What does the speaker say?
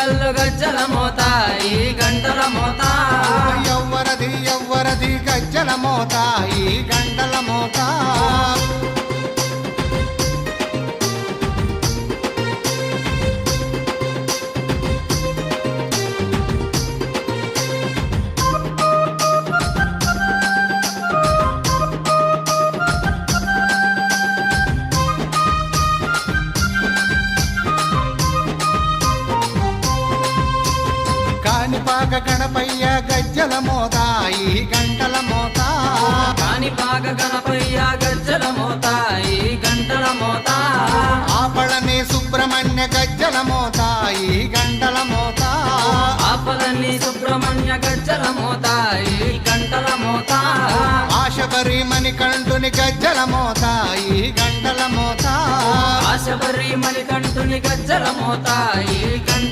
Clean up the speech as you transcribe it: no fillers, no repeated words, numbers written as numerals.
గల్లు గజ్జల మోత ఈ గంటల మోత ఎవ్వరది ఎవ్వరది గజ్జల మోత ఈ గంటల మోత కాణిపాక గణపయ్య గజ్జల మోత ఈ గంటల మోత కాణిపాక గణపయ్య గజ్జల మోత ఈ గంటల మోత ఆపళని సుబ్రహ్మణ్య గజ్జల మోత ఈ గంటల మోత ఆపలని సుబ్రహ్మణ్య గజ్జల మోత ఈ గంటల మోత ఆశబరి మణికంఠుని గజ్జల మోత ఈ గంటల మోత ఆశబరి మణికంఠుని గజ్జల మోత ఈ గంటల